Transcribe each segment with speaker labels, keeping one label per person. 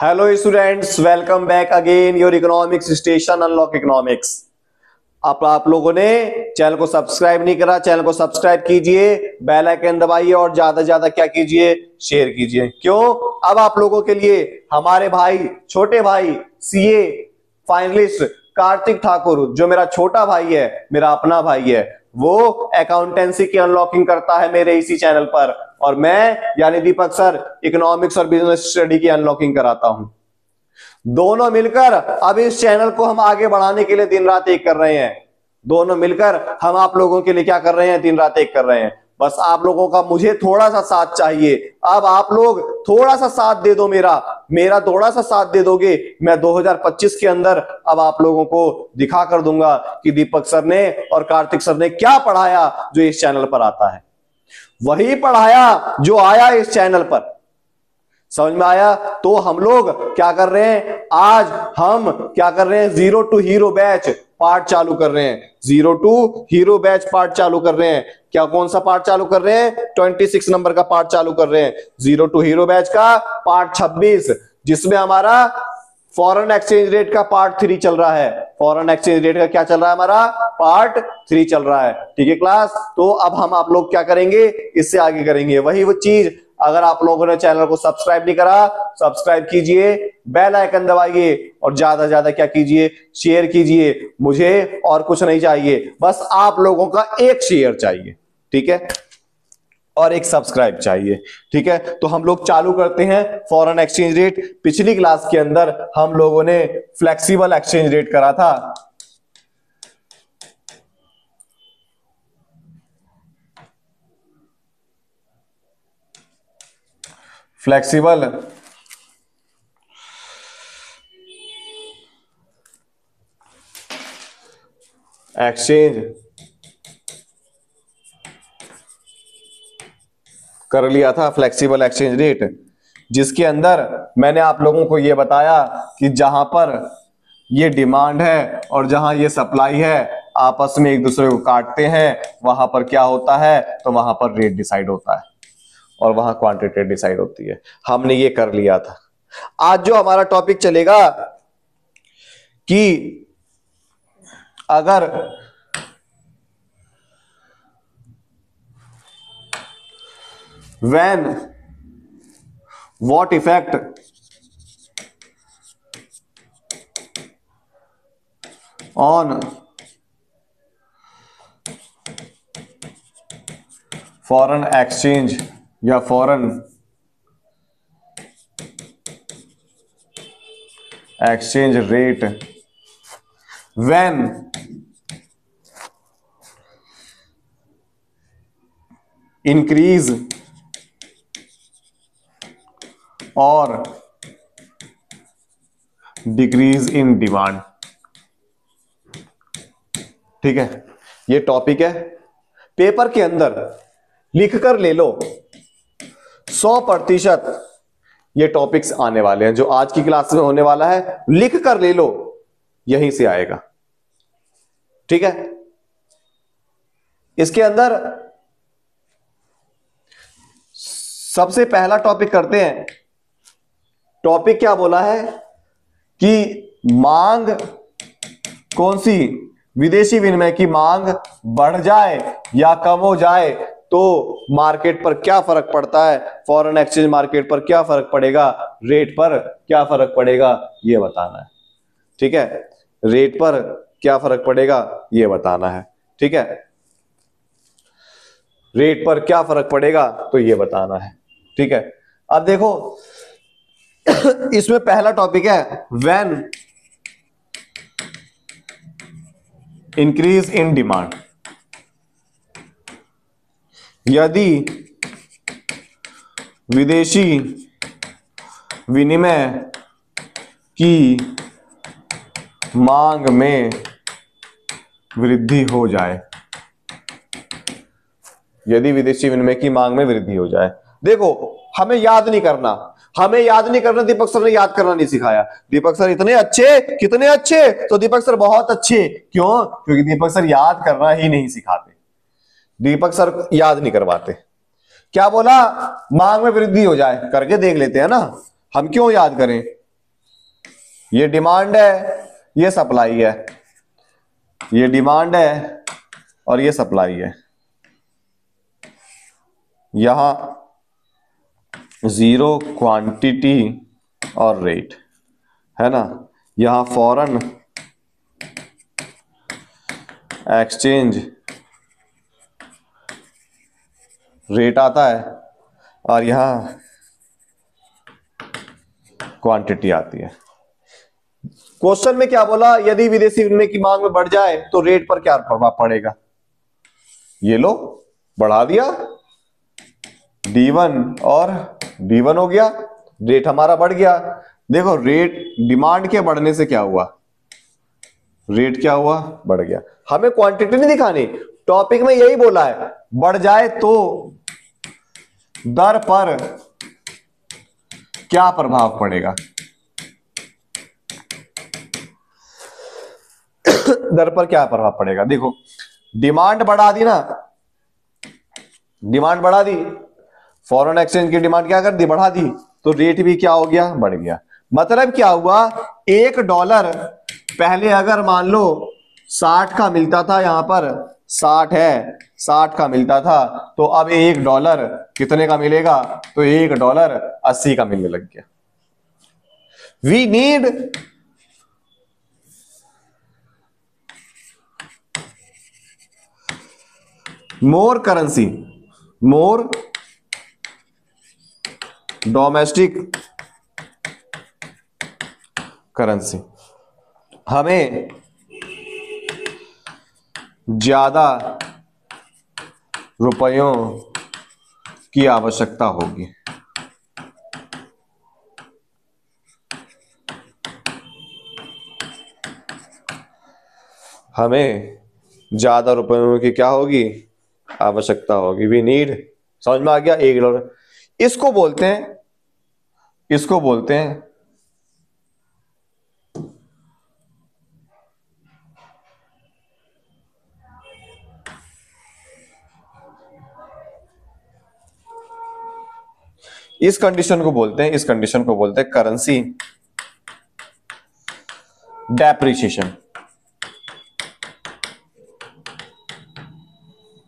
Speaker 1: Hello students, welcome back again your economics station unlock economics. आप लोगों ने channel को सब्सक्राइब नहीं करा, चैनल को सब्सक्राइब कीजिए, बेल आइकन दबाइए और ज्यादा से ज्यादा क्या कीजिए, शेयर कीजिए। क्यों? अब आप लोगों के लिए हमारे भाई, छोटे भाई, सीए फाइनलिस्ट कार्तिक ठाकुर, जो मेरा छोटा भाई है, मेरा अपना भाई है, वो अकाउंटेंसी की अनलॉकिंग करता है मेरे इसी चैनल पर, और मैं यानी दीपक सर इकोनॉमिक्स और बिजनेस स्टडी की अनलॉकिंग कराता हूं। दोनों मिलकर अब इस चैनल को हम आगे बढ़ाने के लिए दिन रात एक कर रहे हैं। दोनों मिलकर हम आप लोगों के लिए क्या कर रहे हैं, दिन रात एक कर रहे हैं। बस आप लोगों का मुझे थोड़ा सा साथ चाहिए। अब आप लोग थोड़ा सा साथ दे दो, मेरा थोड़ा सा साथ दे दोगे, मैं 2025 के अंदर अब आप लोगों को दिखा कर दूंगा कि दीपक सर ने और कार्तिक सर ने क्या पढ़ाया जो इस चैनल पर आता है। वही पढ़ाया जो आया इस चैनल पर। समझ में आया? तो हम लोग क्या कर रहे हैं, आज हम क्या कर रहे हैं, zero to hero batch part चालू कर रहे हैं। Zero to hero batch part चालू कर रहे हैं। क्या, कौन सा पार्ट चालू कर रहे हैं? 26 नंबर का पार्ट चालू कर रहे हैं। जीरो टू हीरो बैच का पार्ट 26, जिसमें हमारा फॉरेन एक्सचेंज रेट का पार्ट 3 चल रहा है। फॉरेन एक्सचेंज रेट का क्या चल रहा है? हमारा पार्ट 3 चल रहा है। ठीक है क्लास? तो अब हम आप लोग क्या करेंगे, इससे आगे करेंगे वही वो चीज। अगर आप लोगों ने चैनल को सब्सक्राइब नहीं करा, सब्सक्राइब कीजिए, बेल आइकन दबाइए और ज्यादा से ज्यादा क्या कीजिए, शेयर कीजिए। मुझे और कुछ नहीं चाहिए, बस आप लोगों का एक शेयर चाहिए, ठीक है, और एक सब्सक्राइब चाहिए। ठीक है, तो हम लोग चालू करते हैं फॉरेन एक्सचेंज रेट। पिछली क्लास के अंदर हम लोगों ने फ्लेक्सिबल एक्सचेंज रेट करा था। फ्लेक्सिबल एक्सचेंज कर लिया था, फ्लेक्सिबल एक्सचेंज रेट, जिसके अंदर मैंने आप लोगों को यह बताया कि जहां पर ये डिमांड है और जहां ये सप्लाई है आपस में एक दूसरे को काटते हैं, वहां पर क्या होता है, तो वहां पर रेट डिसाइड होता है और वहां क्वांटिटी डिसाइड होती है। हमने ये कर लिया था। आज जो हमारा टॉपिक चलेगा कि अगर when what effect on foreign exchange या foreign exchange rate when increase और डिक्रीज इन डिमांड। ठीक है, ये टॉपिक है। पेपर के अंदर लिख कर ले लो, 100% ये टॉपिक्स आने वाले हैं। जो आज की क्लास में होने वाला है, लिख कर ले लो, यहीं से आएगा। ठीक है, इसके अंदर सबसे पहला टॉपिक करते हैं। टॉपिक क्या बोला है कि मांग, कौन सी, विदेशी विनिमय की मांग बढ़ जाए या कम हो जाए तो मार्केट पर क्या फर्क पड़ता है, फॉरेन एक्सचेंज मार्केट पर क्या फर्क पड़ेगा, रेट पर क्या फर्क पड़ेगा, यह बताना है। ठीक है, रेट पर क्या फर्क पड़ेगा यह बताना है। ठीक है, रेट पर क्या फर्क पड़ेगा तो यह बताना है। ठीक है, अब देखो इसमें पहला टॉपिक है व्हेन इंक्रीज इन डिमांड। यदि विदेशी विनिमय की मांग में वृद्धि हो जाए, यदि विदेशी विनिमय की मांग में वृद्धि हो जाए। देखो, हमें याद नहीं करना, दीपक सर ने याद करना नहीं सिखाया। दीपक सर इतने अच्छे, कितने अच्छे, तो दीपक सर बहुत अच्छे। क्यों? क्योंकि दीपक सर याद करना ही नहीं सिखाते, दीपक सर याद नहीं करवाते। क्या बोला? मांग में वृद्धि हो जाए, करके देख लेते हैं ना, हम क्यों याद करें। ये डिमांड है, ये सप्लाई है, ये डिमांड है और ये सप्लाई है। यहां जीरो क्वांटिटी और रेट है ना, यहां फॉरेन एक्सचेंज रेट आता है और यहां क्वांटिटी आती है। क्वेश्चन में क्या बोला, यदि विदेशी विनिमय की मांग में बढ़ जाए तो रेट पर क्या प्रभाव पड़ेगा। ये लो बढ़ा दिया, D1 और D1 हो गया, रेट हमारा बढ़ गया। देखो रेट डिमांड के बढ़ने से क्या हुआ, रेट क्या हुआ, बढ़ गया। हमें क्वांटिटी नहीं दिखानी, टॉपिक में यही बोला है, बढ़ जाए तो दर पर क्या प्रभाव पड़ेगा, दर पर क्या प्रभाव पड़ेगा। देखो डिमांड बढ़ा दी ना, डिमांड बढ़ा दी, फॉरेन एक्सचेंज की डिमांड क्या कर दी, बढ़ा दी, तो रेट भी क्या हो गया, बढ़ गया। मतलब क्या हुआ, $1 पहले अगर मान लो 60 का मिलता था, यहां पर 60 है, 60 का मिलता था, तो अब $1 कितने का मिलेगा, तो $1 80 का मिलने लग गया। We need more currency, more domestic currency, हमें ज्यादा रुपयों की आवश्यकता होगी। हमें ज्यादा रुपयों की क्या होगी, आवश्यकता होगी। वी नीड, समझ में आ गया, $1। इसको बोलते हैं, इसको बोलते हैं इस कंडीशन को बोलते हैं, इस कंडीशन को बोलते हैं करेंसी डेप्रिसिएशन।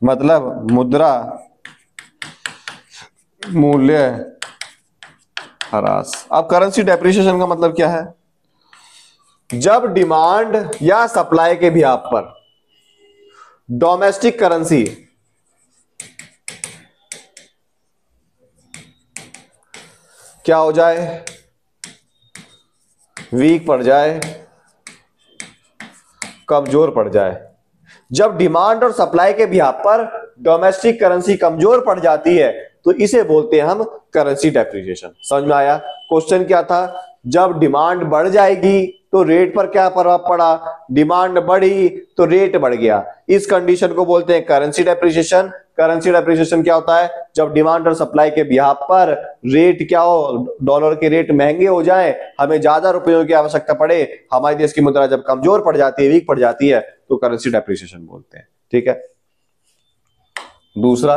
Speaker 1: मतलब मुद्रा मूल्य ह्रास। अब करेंसी डेप्रिसिएशन का मतलब क्या है, जब डिमांड या सप्लाई के बिहाफ पर डोमेस्टिक करेंसी क्या हो जाए, वीक पड़ जाए, कमजोर पड़ जाए। जब डिमांड और सप्लाई के बिहाफ पर डोमेस्टिक करेंसी कमजोर पड़ जाती है तो इसे बोलते हैं हम करेंसी डेप्रिसिएशन। समझ में आया। क्वेश्चन क्या था, जब डिमांड बढ़ जाएगी तो रेट पर क्या प्रभाव पड़ा, डिमांड बढ़ी तो रेट बढ़ गया। इस कंडीशन को बोलते हैं करेंसी डेप्रिसिएशन। करेंसी डेप्रिसिएशन क्या होता है, जब डिमांड और सप्लाई के बिहाफ पर रेट क्या हो, डॉलर के रेट महंगे हो जाए, हमें ज्यादा रुपयों की आवश्यकता पड़े, हमारे देश की मुद्रा जब कमजोर पड़ जाती है, वीक पड़ जाती है, तो करेंसी डेप्रिसिएशन बोलते हैं। ठीक है। दूसरा,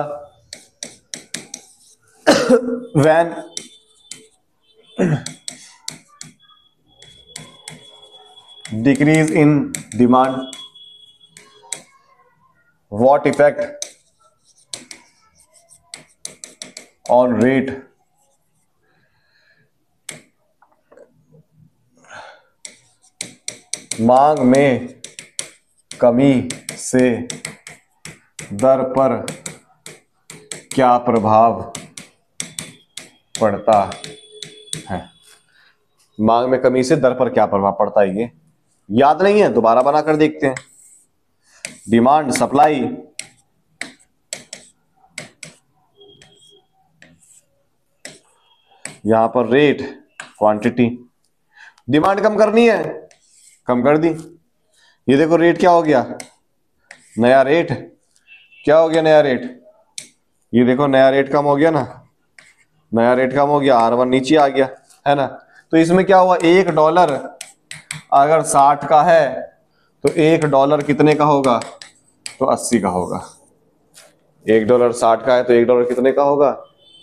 Speaker 1: when decrease in demand, what effect on rate, मांग में कमी से दर पर क्या प्रभाव पड़ता है। मांग में कमी से दर पर क्या प्रभाव पड़ता है, ये याद नहीं है, दोबारा बनाकर देखते हैं। डिमांड सप्लाई, यहां पर रेट क्वांटिटी। डिमांड कम करनी है, कम कर दी, ये देखो रेट क्या हो गया, नया रेट क्या हो गया, नया रेट, ये देखो नया रेट कम हो गया ना, नया रेट कम हो गया, R1 नीचे आ गया, है ना। तो इसमें क्या हुआ, $1 अगर 60 का है तो $1 कितने का होगा, तो 80 का होगा। $1 60 का है तो $1 कितने का होगा,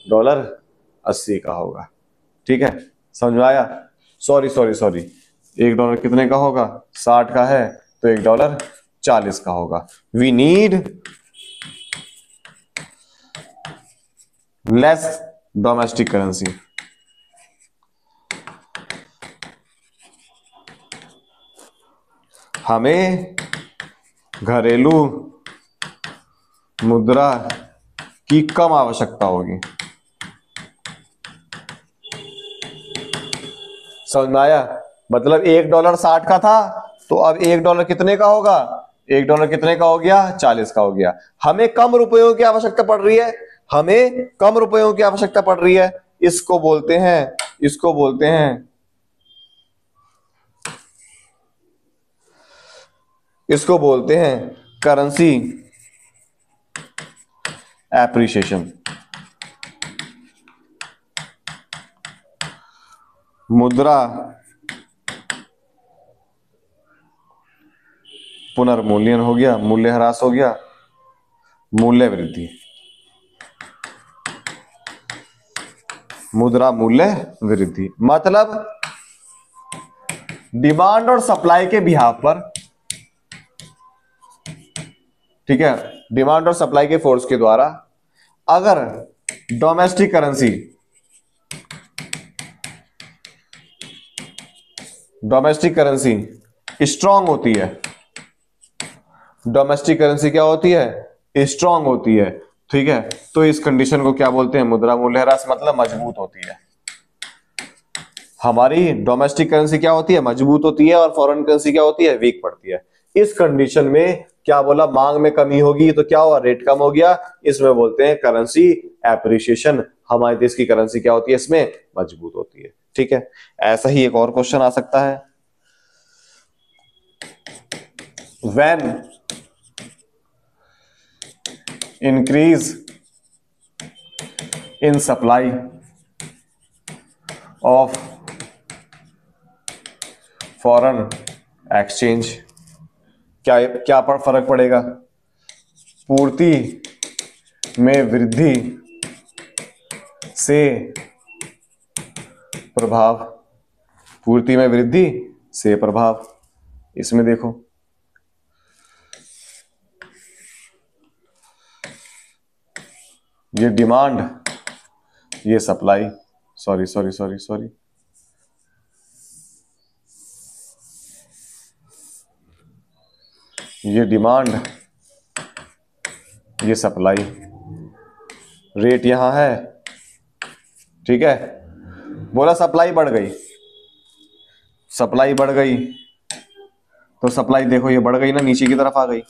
Speaker 1: $80 का होगा। ठीक है, समझ में आया। सॉरी, $1 कितने का होगा? 60 का है, तो $1 40 का होगा। We need less domestic currency. हमें घरेलू मुद्रा की कम आवश्यकता होगी। समझ में आया? मतलब $1 60 का था, तो अब $1 कितने का होगा? $1 कितने का हो गया? 40 का हो गया। हमें कम रुपयों की आवश्यकता पड़ रही है, हमें कम रुपयों की आवश्यकता पड़ रही है। इसको बोलते हैं, इसको बोलते हैं, इसको बोलते हैं करेंसी एप्रिसिएशन। मुद्रा पुनर्मूल्यन हो गया, मूल्यह्रास हो गया, मूल्य वृद्धि, मुद्रा मूल्य वृद्धि। मतलब डिमांड और सप्लाई के बिहाफ पर, ठीक है, डिमांड और सप्लाई के फोर्स के द्वारा अगर domestic currency, domestic currency strong होती है, डोमेस्टिक करेंसी क्या होती है? स्ट्रांग होती है, ठीक है, तो इस कंडीशन को क्या बोलते हैं? मुद्रा मूल्यह्रास। मतलब मजबूत होती है। हमारी डोमेस्टिक करेंसी क्या होती है? मजबूत होती है, और फॉरेन करेंसी क्या होती है? वीक पड़ती है। इस कंडीशन में क्या बोला? मांग में कमी होगी, तो क्या हुआ? रेट कम हो गया। इसमें बोलते हैं करेंसी एप्रिसिएशन। हमारे देश की करेंसी क्या होती है? इसमें मजबूत होती है। ठीक है, ऐसा ही एक और क्वेश्चन आ सकता है। When increase in supply of foreign exchange, क्या क्या पर फर्क पड़ेगा? पूर्ति में वृद्धि से प्रभाव, पूर्ति में वृद्धि से प्रभाव। इसमें देखो, ये डिमांड, ये supply, sorry sorry sorry sorry, ये डिमांड, ये सप्लाई, रेट यहां है, ठीक है। बोला सप्लाई बढ़ गई, सप्लाई बढ़ गई, तो सप्लाई देखो ये बढ़ गई ना, नीचे की तरफ आ गई,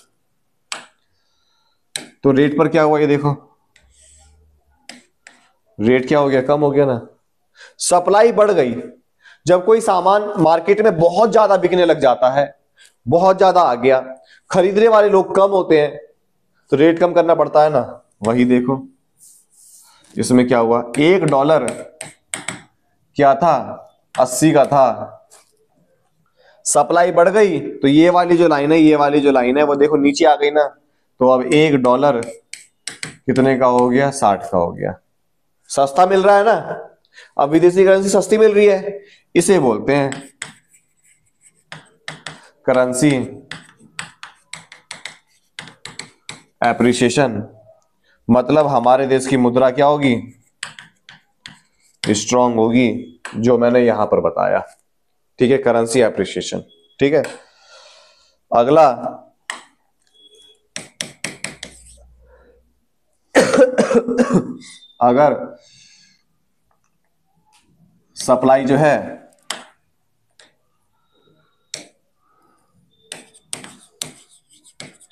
Speaker 1: तो रेट पर क्या हुआ? ये देखो रेट क्या हो गया? कम हो गया ना। सप्लाई बढ़ गई, जब कोई सामान मार्केट में बहुत ज्यादा बिकने लग जाता है, बहुत ज्यादा आ गया, खरीदने वाले लोग कम होते हैं, तो रेट कम करना पड़ता है ना। वही देखो इसमें क्या हुआ? $1 क्या था? 80 का था। सप्लाई बढ़ गई, तो ये वाली जो लाइन है, ये वाली जो लाइन है वो देखो नीचे आ गई ना, तो अब $1 कितने का हो गया? 60 का हो गया। सस्ता मिल रहा है ना, अब विदेशी करेंसी सस्ती मिल रही है। इसे बोलते हैं करेंसी एप्रिसिएशन। मतलब हमारे देश की मुद्रा क्या होगी? स्ट्रांग होगी, जो मैंने यहां पर बताया। ठीक है, करेंसी एप्रिसिएशन। ठीक है, अगला अगर सप्लाई जो है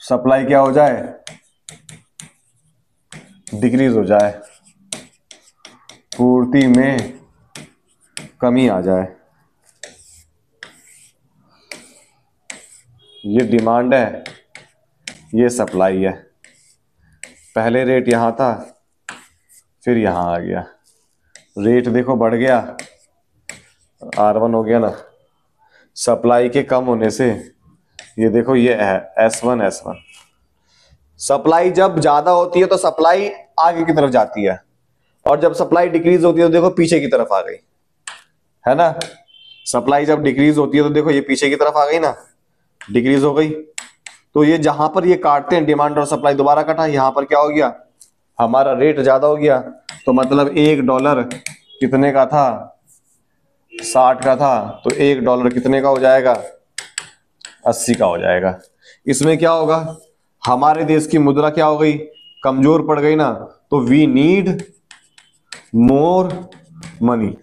Speaker 1: सप्लाई क्या हो जाए? डिक्रीज हो जाए, पूर्ति में कमी आ जाए, ये डिमांड है, ये सप्लाई है। पहले रेट यहां था, फिर यहां आ गया, रेट देखो बढ़ गया, R1 हो गया ना। सप्लाई के कम होने से ये देखो ये है S1 S1। सप्लाई जब ज्यादा होती है तो सप्लाई आगे की तरफ जाती है, और जब सप्लाई डिक्रीज होती है तो देखो पीछे की तरफ आ गई, है ना। सप्लाई जब डिक्रीज होती है तो देखो ये पीछे की तरफ आ गई ना, डिक्रीज हो गई। तो ये जहां पर ये काटते हैं डिमांड और सप्लाई दोबारा कटा, यहां पर क्या हो गया, हमारा रेट ज्यादा हो गया। तो मतलब $1 कितने का था, 60 का था, तो $1 कितने का हो जाएगा, 80 का हो जाएगा। इसमें क्या होगा, हमारे देश की मुद्रा क्या हो गई, कमजोर पड़ गई ना, तो वी नीड मोर मनी,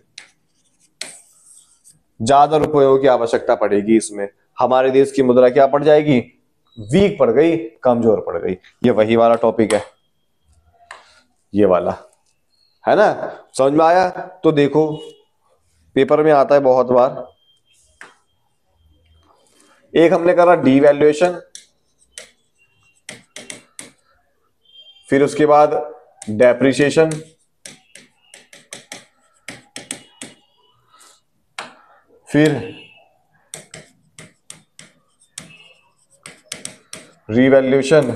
Speaker 1: ज्यादा रुपयों की आवश्यकता पड़ेगी। इसमें हमारे देश की मुद्रा क्या पड़ जाएगी, वीक पड़ गई, कमजोर पड़ गई। ये वही वाला टॉपिक है, ये वाला है ना, समझ में आया। तो देखो पेपर में आता है बहुत बार, एक हमने करा डीवैल्यूएशन, फिर उसके बाद डेप्रिसिएशन, फिर रिवैल्यूएशन,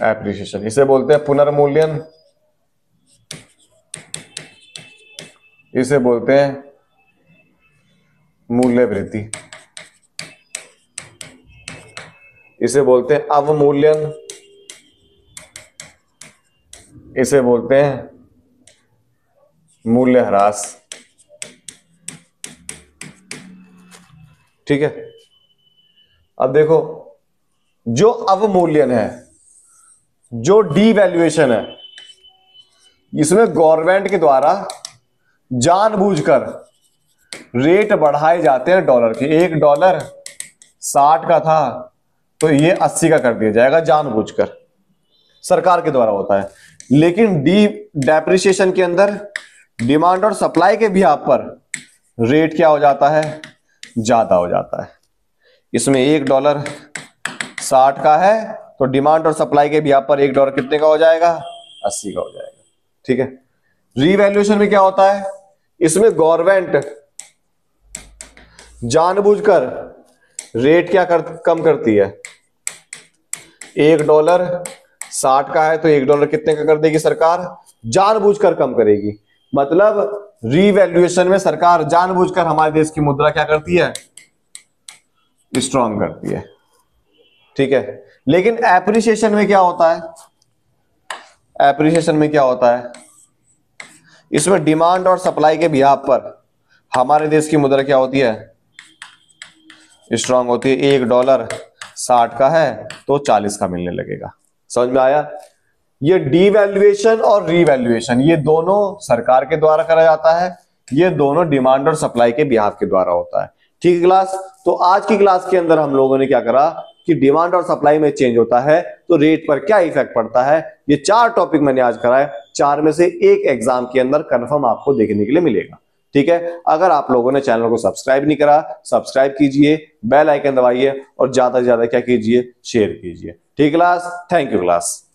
Speaker 1: एप्रिसिएशन। इसे बोलते हैं पुनर्मूल्यन, इसे बोलते हैं मूल्य वृद्धि, इसे बोलते हैं अवमूल्यन, इसे बोलते हैं मूल्यह्रास। ठीक है, अब देखो जो अवमूल्यन है, जो डीवैल्यूएशन है, इसमें गवर्नमेंट के द्वारा जानबूझकर रेट बढ़ाए जाते हैं डॉलर के। $1 60 का था तो ये 80 का कर दिया जाएगा, जानबूझकर सरकार के द्वारा होता है। लेकिन डेप्रिसिएशन के अंदर डिमांड और सप्लाई के भी आप पर रेट क्या हो जाता है, ज्यादा हो जाता है। इसमें $1 60 का है तो डिमांड और सप्लाई के भी आप पर $1 कितने का हो जाएगा, 80 का हो जाएगा। ठीक है, रिवैल्यूएशन में क्या होता है, इसमें गवर्नमेंट जानबूझकर रेट क्या कम करती है। $1 60 का है तो $1 कितने का कर देगी सरकार, जानबूझकर कम करेगी। मतलब रिवैल्यूएशन में सरकार जानबूझकर हमारे देश की मुद्रा क्या करती है, स्ट्रॉन्ग करती है। ठीक है, लेकिन एप्रिसिएशन में क्या होता है, एप्रिसिएशन में क्या होता है, इसमें डिमांड और सप्लाई के बिहाफ पर हमारे देश की मुद्रा क्या होती है, स्ट्रॉन्ग होती है। $1 60 का है तो 40 का मिलने लगेगा। समझ में आया। ये डीवैल्यूएशन और रीवैल्यूएशन ये दोनों सरकार के द्वारा करा जाता है, ये दोनों डिमांड और सप्लाई के बिहाफ के द्वारा होता है। ठीक है क्लास, तो आज की क्लास के अंदर हम लोगों ने क्या करा कि डिमांड और सप्लाई में चेंज होता है तो रेट पर क्या इफेक्ट पड़ता है, ये 4 टॉपिक मैंने आज कराए। 4 में से एक एग्जाम के अंदर कंफर्म आपको देखने के लिए मिलेगा। ठीक है, अगर आप लोगों ने चैनल को सब्सक्राइब नहीं करा, सब्सक्राइब कीजिए, बेल आइकन दबाइए और ज्यादा से ज्यादा क्या कीजिए, शेयर कीजिए। ठीक क्लास, थैंक यू क्लास।